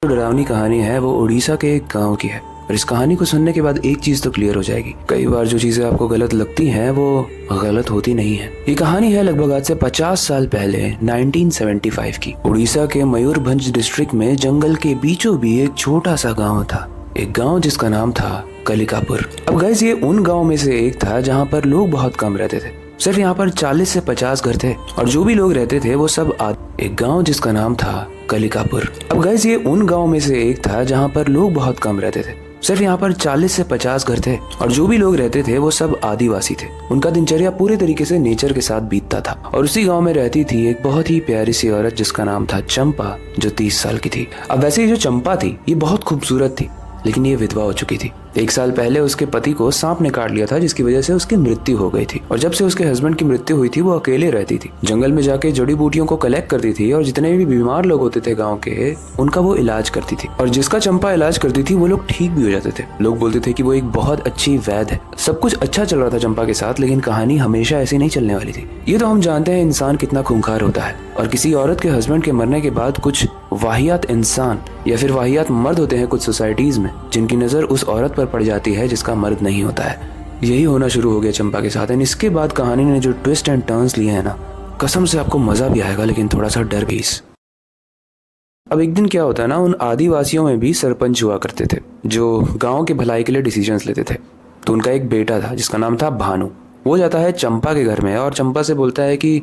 डरावनी कहानी है वो उड़ीसा के एक गांव की है और इस कहानी को सुनने के बाद एक चीज तो क्लियर हो जाएगी, कई बार जो चीजें आपको गलत लगती हैं वो गलत होती नहीं है। ये कहानी है लगभग आज से 50 साल पहले 1975 की। उड़ीसा के मयूरभंज डिस्ट्रिक्ट में जंगल के बीचों बीच एक छोटा सा गाँव था, एक गाँव जिसका नाम था कलिकापुर। अब गाइस ये उन गाँव में से एक था जहाँ पर लोग बहुत कम रहते थे, सिर्फ यहाँ पर 40 से 50 घर थे और जो भी लोग रहते थे वो सब एक गांव जिसका नाम था कलिकापुर। अब गाइस ये उन गांव में से एक था जहाँ पर लोग बहुत कम रहते थे, सिर्फ यहाँ पर 40 से 50 घर थे और जो भी लोग रहते थे वो सब आदिवासी थे। उनका दिनचर्या पूरे तरीके से नेचर के साथ बीतता था और उसी गांव में रहती थी एक बहुत ही प्यारी सी औरत जिसका नाम था चंपा, जो 30 साल की थी। अब वैसे ये जो चंपा थी ये बहुत खूबसूरत थी, लेकिन ये विधवा हो चुकी थी। 1 साल पहले उसके पति को सांप ने काट लिया था जिसकी वजह से उसकी मृत्यु हो गई थी और जब से उसके हस्बैंड की मृत्यु हुई थी वो अकेले रहती थी। जंगल में जाके जड़ी बूटियों को कलेक्ट करती थी और जितने भी बीमार लोग होते थे गांव के उनका वो इलाज करती थी और जिसका चंपा इलाज करती थी वो लोग ठीक भी हो जाते थे। लोग बोलते थे कि वो एक बहुत अच्छी वैद्य है। सब कुछ अच्छा चल रहा था चंपा के साथ, लेकिन कहानी हमेशा ऐसी नहीं चलने वाली थी। ये तो हम जानते हैं इंसान कितना खूंखार होता है और किसी औरत के हस्बैंड के मरने के बाद कुछ वाहियात इंसान या फिर वाहियात मर्द होते हैं कुछ सोसाइटीज में जिनकी नजर उस औरत पर पड़ जाती है जिसका मर्द नहीं होता है। यही होना शुरू हो गया चंपा के साथ। इसके बाद कहानी ने जो ट्विस्ट एंड टर्न्स लिए हैं ना, कसम से आपको मजा भी आएगा लेकिन थोड़ा सा डर भी। अब एक दिन क्या होता है ना, उन आदिवासियों में भी सरपंच हुआ करते थे जो गांव के भलाई के लिए डिसीजंस लेते थे। तो उनका एक बेटा था जिसका नाम था भानु। वो जाता है चंपा के घर में और चंपा से बोलता है कि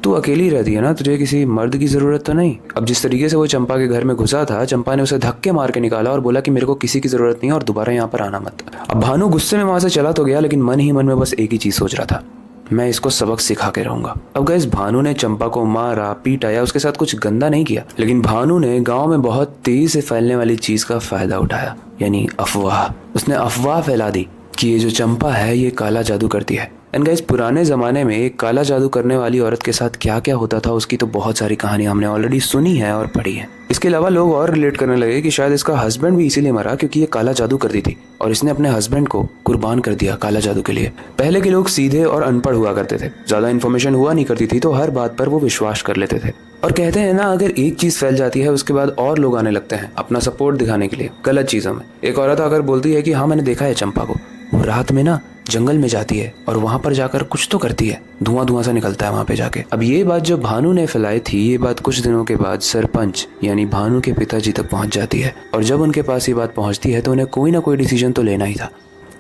तू अकेली रहती है ना, तुझे किसी मर्द की जरूरत तो नहीं। अब जिस तरीके से वो चंपा के घर में घुसा था, चंपा ने उसे धक्के मार के निकाला और बोला कि मेरे को किसी की जरूरत नहीं है और दोबारा यहाँ पर आना मत। अब भानु गुस्से में वहां से चला तो गया, लेकिन मन ही मन में बस एक ही चीज सोच रहा था, मैं इसको सबक सिखा के रहूंगा। अब गाइस भानु ने चंपा को मारा पीटा या उसके साथ कुछ गंदा नहीं किया, लेकिन भानु ने गांव में बहुत तेजी से फैलने वाली चीज का फायदा उठाया, यानी अफवाह। उसने अफवाह फैला दी कि ये जो चंपा है ये काला जादू करती है। एंड गाइस पुराने जमाने में एक काला जादू करने वाली औरत के साथ क्या क्या होता था उसकी तो बहुत सारी कहानी हमने ऑलरेडी सुनी है और पढ़ी है। इसके अलावा लोग और रिलेट करने लगे कि शायद इसका हस्बैंड भी इसीलिए मरा क्योंकि ये काला जादू करती थी और इसने अपने हस्बैंड को कुर्बान कर दिया काला जादू के लिए। पहले के लोग सीधे और अनपढ़ हुआ करते थे, ज्यादा इन्फॉर्मेशन हुआ नहीं करती थी, तो हर बात पर वो विश्वास कर लेते थे। और कहते हैं ना, अगर एक चीज फैल जाती है उसके बाद और लोग आने लगते हैं अपना सपोर्ट दिखाने के लिए गलत चीजों में। एक औरत अगर बोलती है कि हाँ मैंने देखा है चंपा को, वो रात में ना जंगल में जाती है और वहां पर जाकर कुछ तो करती है, धुआं धुआं सा निकलता है वहां पे जाके। अब ये बात जो भानु ने फैलाई थी, ये बात कुछ दिनों के बाद सरपंच यानी भानु के पिताजी तक पहुंच जाती है और जब उनके पास ये बात पहुंचती है तो उन्हें कोई ना कोई डिसीजन तो लेना ही था।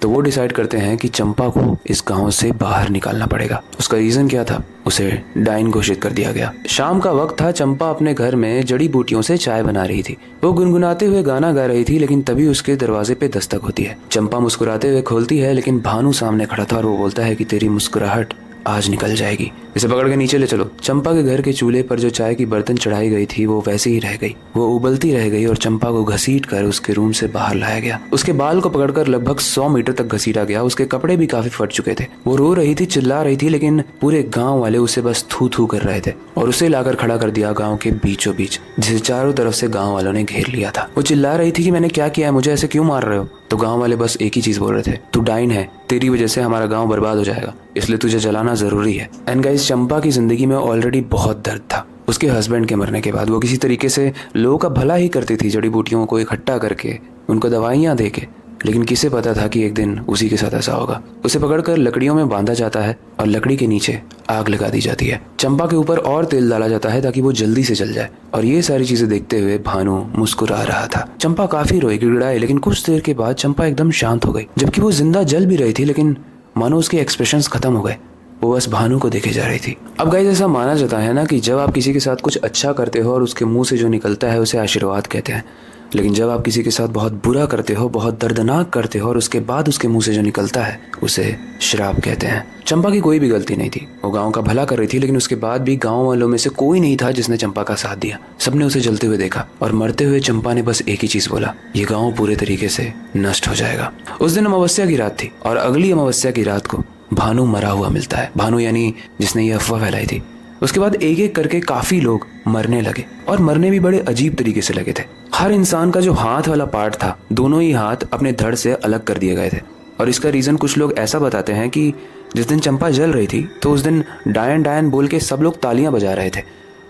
तो वो डिसाइड करते हैं कि चंपा को इस गांव से बाहर निकालना पड़ेगा। उसका रीजन क्या था? उसे डाइन घोषित कर दिया गया। शाम का वक्त था, चंपा अपने घर में जड़ी बूटियों से चाय बना रही थी। वो गुनगुनाते हुए गाना गा रही थी, लेकिन तभी उसके दरवाजे पे दस्तक होती है। चंपा मुस्कुराते हुए खोलती है, लेकिन भानु सामने खड़ा था और वो बोलता है कि तेरी मुस्कुराहट आज निकल जाएगी, इसे पकड़ के नीचे ले चलो। चंपा के घर के चूल्हे पर जो चाय की बर्तन चढ़ाई गई थी वो वैसे ही रह गई, वो उबलती रह गई और चंपा को घसीट कर उसके रूम से बाहर लाया गया। उसके बाल को पकड़कर लगभग 100 मीटर तक घसीटा गया। उसके कपड़े भी काफी फट चुके थे। वो रो रही थी, चिल्ला रही थी, लेकिन पूरे गाँव वाले उसे बस थू थू कर रहे थे और उसे लाकर खड़ा कर दिया गाँव के बीचों बीच, जिसे चारों तरफ से गाँव वालों ने घेर लिया था। वो चिल्ला रही थी कि मैंने क्या किया है, मुझे ऐसे क्यों मार रहे हो? तो गांव वाले बस एक ही चीज बोल रहे थे, तू डाइन है, तेरी वजह से हमारा गांव बर्बाद हो जाएगा, इसलिए तुझे जलाना जरूरी है। एंड गाइस चंपा की जिंदगी में ऑलरेडी बहुत दर्द था। उसके हस्बैंड के मरने के बाद वो किसी तरीके से लोगों का भला ही करती थी, जड़ी बूटियों को इकट्ठा करके उनको दवाइयां देके, लेकिन किसे पता था कि एक दिन उसी के साथ ऐसा होगा। उसे पकड़कर लकड़ियों में बांधा जाता है और लकड़ी के नीचे आग लगा दी जाती है। चंपा के ऊपर और तेल डाला जाता है ताकि वो जल्दी से जल जाए और ये सारी चीजें देखते हुए भानु मुस्कुरा रहा था। चंपा काफी रोई, गिड़गिड़ाई, लेकिन कुछ देर के बाद चंपा एकदम शांत हो गई। जबकि वो जिंदा जल भी रही थी, लेकिन मानो उसके एक्सप्रेशंस खत्म हो गए, वो बस भानु को देखे जा रही थी। अब गाइस ऐसा माना जाता है ना कि जब आप किसी के साथ कुछ अच्छा करते हो और उसके मुंह से जो निकलता है उसे आशीर्वाद कहते हैं, लेकिन जब आप किसी के साथ बहुत बुरा करते हो, बहुत दर्दनाक करते हो और उसके बाद उसके मुंह से जो निकलता है उसे श्राप कहते हैं। चंपा की कोई भी गलती नहीं थी, वो गांव का भला कर रही थी, लेकिन उसके बाद भी गांव वालों में से कोई नहीं था जिसने चंपा का साथ दिया। सबने उसे जलते हुए देखा और मरते हुए चंपा ने बस एक ही चीज बोला, ये गाँव पूरे तरीके से नष्ट हो जाएगा। उस दिन अमावस्या की रात थी और अगली अमावस्या की रात को भानु मरा हुआ मिलता है। भानु यानी जिसने ये अफवाह फैलाई थी। उसके बाद एक एक करके काफी लोग मरने लगे और मरने भी बड़े अजीब तरीके से लगे थे। हर इंसान का जो हाथ वाला पार्ट था, दोनों ही हाथ अपने धड़ से अलग कर दिए गए थे और इसका रीजन कुछ लोग ऐसा बताते हैं कि जिस दिन चंपा जल रही थी तो उस दिन डायन डायन बोल के सब लोग तालियां बजा रहे थे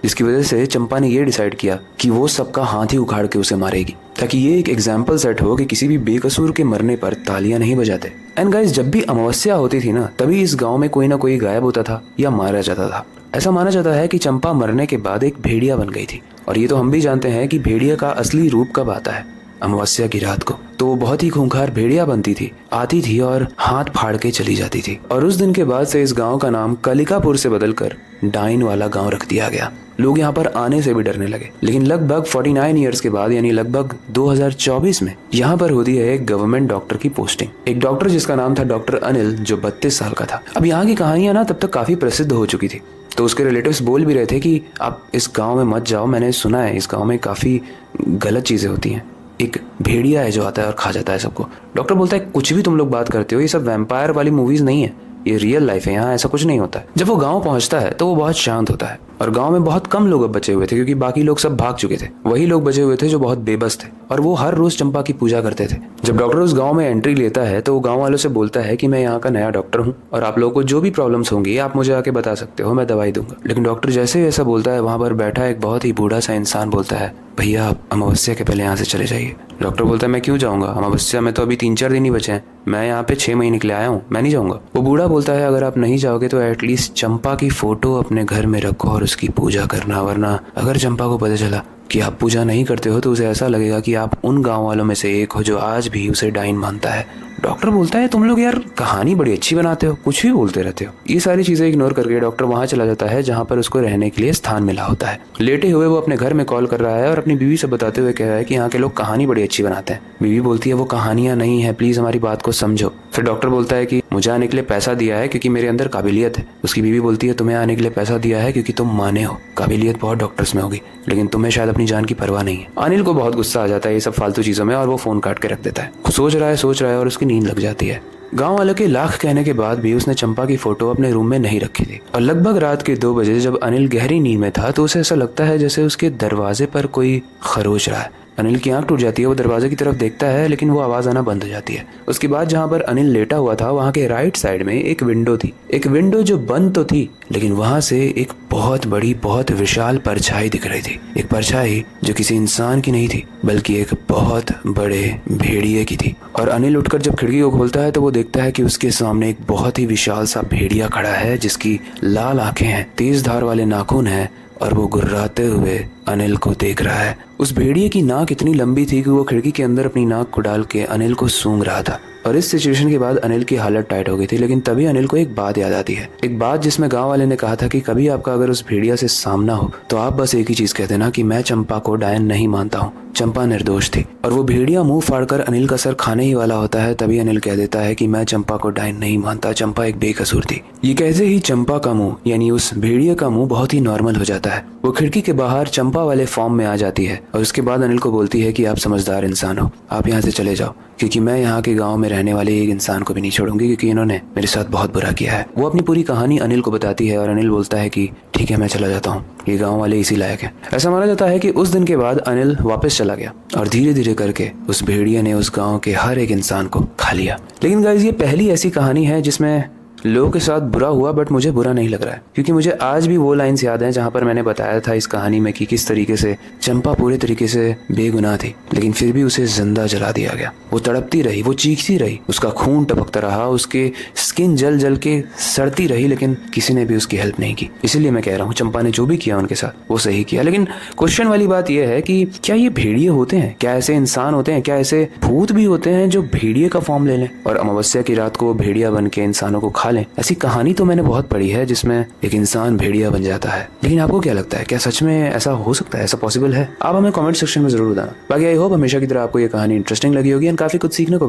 जिसकी वजह से चंपा ने ये डिसाइड किया कि वो सबका हाथ ही उखाड़ के उसे मारेगी, ताकि ये एक एग्जाम्पल सेट हो कि किसी भी बेकसूर के मरने पर तालियां नहीं बजाते। एंड गाइस, जब भी अमावस्या होती थी ना, तभी इस गाँव में कोई ना कोई गायब होता था या मारा जाता था। ऐसा माना जाता है कि चंपा मरने के बाद एक भेड़िया बन गई थी, और ये तो हम भी जानते हैं कि भेड़िया का असली रूप कब आता है, अमावस्या की रात को। तो वो बहुत ही खूंखार भेड़िया बनती थी, आती थी और हाथ फाड़ के चली जाती थी। और उस दिन के बाद से इस गांव का नाम कलिकापुर से बदलकर डाइन वाला गांव रख दिया गया। लोग यहाँ पर आने से भी डरने लगे। लेकिन लगभग 49 ईयर्स के बाद, यानी लगभग 2024 में यहाँ पर होती है एक गवर्नमेंट डॉक्टर की पोस्टिंग। एक डॉक्टर जिसका नाम था डॉक्टर अनिल, जो 32 साल का था। अब यहाँ की कहानियां ना तब तक काफी प्रसिद्ध हो चुकी थी, तो उसके रिलेटिव्स बोल भी रहे थे कि आप इस गांव में मत जाओ, मैंने सुना है इस गांव में काफी गलत चीजें होती हैं। एक भेड़िया है जो आता है और खा जाता है सबको। डॉक्टर बोलता है कुछ भी तुम लोग बात करते हो, ये सब वैम्पायर वाली मूवीज नहीं है, ये रियल लाइफ है, यहाँ ऐसा कुछ नहीं होता है। जब वो गांव पहुंचता है तो वो बहुत शांत होता है, और गांव में बहुत कम लोग अब बचे हुए थे, क्योंकि बाकी लोग सब भाग चुके थे। वही लोग बचे हुए थे जो बहुत बेबस थे, और वो हर रोज चंपा की पूजा करते थे। जब डॉक्टर उस गांव में एंट्री लेता है तो वो गांव वालों से बोलता है कि मैं यहाँ का नया डॉक्टर हूँ, और आप लोगों को जो भी प्रॉब्लम्स होंगी आप मुझे आके बता सकते हो, मैं दवाई दूंगा। लेकिन डॉक्टर जैसे ही ऐसा बोलता है, वहां पर बैठा एक बहुत ही बूढ़ा सा इंसान बोलता है, भैया आप अमावस्या के पहले यहाँ से चले जाइए। डॉक्टर बोलता है मैं क्यों जाऊंगा, अमावस्या में तो अभी 3-4 दिन ही बचे हैं, मैं यहाँ पे 6 महीने के लिए आया हूँ, मैं नहीं जाऊंगा। वो बूढ़ा बोलता है अगर आप नहीं जाओगे तो एटलीस्ट चंपा की फोटो अपने घर में रखो और उसकी पूजा करना, वरना अगर चंपा को पता चला कि आप पूजा नहीं करते हो तो उसे ऐसा लगेगा कि आप उन गांव वालों में से एक हो जो आज भी उसे डाइन मानता है। डॉक्टर बोलता है तुम लोग यार कहानी बड़ी अच्छी बनाते हो, कुछ भी बोलते रहते हो। ये सारी चीजें इग्नोर करके डॉक्टर वहां चला जाता है जहां पर उसको रहने के लिए स्थान मिला होता है। लेटे हुए वो अपने घर में कॉल कर रहा है और अपनी बीवी से बताते हुए कह रहा है कि यहाँ के लोग कहानी बड़ी अच्छी बनाते हैं। बीवी बोलती है वो कहानियां नहीं है, प्लीज हमारी बात को समझो। फिर डॉक्टर बोलता है कि मुझे आने के लिए पैसा दिया है क्योंकि मेरे अंदर काबिलियत है। उसकी बीवी बोलती है तुम्हें आने के लिए पैसा दिया है क्योंकि तुम माने हो, काबिलियत बहुत डॉक्टर्स में होगी, लेकिन तुम्हें शायद अपनी जान की परवाह नहीं है। अनिल को बहुत गुस्सा आ जाता है ये सब फालतू चीजों में, और वो फोन काट के रख देता है। सोच रहा है और उसकी नींद लग जाती है। गांव वालों के लाख कहने के बाद भी उसने चंपा की फोटो अपने रूम में नहीं रखी थी, और लगभग रात के 2 बजे जब अनिल गहरी नींद में था तो उसे ऐसा लगता है जैसे उसके दरवाजे पर कोई खरोच रहा है। अनिल की आंख टूट जाती है, वो दरवाजे की तरफ देखता है लेकिन वो आवाज आना बंद हो जाती है। उसके बाद जहाँ पर अनिल लेटा हुआ था वहाँ के राइट साइड में एक विंडो थी, एक विंडो जो बंद तो थी लेकिन वहां से एक बहुत बड़ी बहुत विशाल परछाई दिख रही थी। एक परछाई जो किसी इंसान की नहीं थी बल्कि एक बहुत बड़े भेड़िए की थी। और अनिल उठकर जब खिड़की को खोलता है तो वो देखता है कि उसके सामने एक बहुत ही विशाल सा भेड़िया खड़ा है जिसकी लाल आंखें हैं, तेज धार वाले नाखून हैं, और वो गुर्राते हुए अनिल को देख रहा है। उस भेड़िए की नाक इतनी लंबी थी कि वो खिड़की के अंदर अपनी नाक को डाल के अनिल को सूंघ रहा था। और इस सिचुएशन के बाद अनिल की हालत टाइट हो गई थी। लेकिन तभी अनिल को एक बात याद आती है, एक बात जिसमें गांव वाले ने कहा था कि कभी आपका अगर उस भेड़िया से सामना हो तो आप बस एक ही चीज कह देना कि मैं चंपा को डायन नहीं मानता हूँ, चंपा निर्दोष थी। और वो भेड़िया मुंह फाड़कर अनिल का सर खाने ही वाला होता है, तभी अनिल कह देता है कि मैं चंपा को डायन नहीं मानता, चंपा एक बेकसूर थी। ये कहते ही चंपा का मुंह यानी उस भेड़िया का मुंह बहुत ही नॉर्मल हो जाता है। वो खिड़की के बाहर चंपा वाले फॉर्म में आ जाती है और उसके बाद अनिल को बोलती है कि आप समझदार इंसान हो, आप यहाँ से चले जाओ, क्योंकि मैं यहाँ के गांव में रहने वाले एक इंसान को भी नहीं छोड़ूंगी क्योंकि इन्होंने मेरे साथ बहुत बुरा किया है। वो अपनी पूरी कहानी अनिल को बताती है और अनिल बोलता है कि ठीक है मैं चला जाता हूँ, ये गांव वाले इसी लायक है। ऐसा माना जाता है कि उस दिन के बाद अनिल वापस चला गया और धीरे धीरे करके उस भेड़िया ने उस गाँव के हर एक इंसान को खा लिया। लेकिन गाइस ये पहली ऐसी कहानी है जिसमें लोगों के साथ बुरा हुआ, बट मुझे बुरा नहीं लग रहा है क्योंकि मुझे आज भी वो लाइन्स याद हैं जहां पर मैंने बताया था इस कहानी में कि किस तरीके से चंपा पूरे तरीके से बेगुनाह थी, लेकिन फिर भी उसे जिंदा जला दिया गया। वो तड़पती रही, वो चीखती रही, उसका खून टपकता रहा, उसके स्किन जल जल के सड़ती रही, लेकिन किसी ने भी उसकी हेल्प नहीं की। इसीलिए मैं कह रहा हूँ चंपा ने जो भी किया उनके साथ वो सही किया। लेकिन क्वेश्चन वाली बात यह है कि क्या ये भेड़िए होते हैं, क्या ऐसे इंसान होते हैं, क्या ऐसे भूत भी होते हैं जो भेड़िए का फॉर्म ले लें और अमावस्या की रात को वो भेड़िया बन के इंसानों को खा लें? ऐसी कहानी तो मैंने बहुत पढ़ी है जिसमें एक इंसान भेड़िया बन जाता है। लेकिन आपको क्या लगता है, क्या सच में ऐसा हो सकता है, ऐसा पॉसिबल है? आप हमें कमेंट सेक्शन में जरूर बताना। बाकी आई होप हमेशा की तरह आपको ये कहानी इंटरेस्टिंग लगी होगी और काफी कुछ सीखने को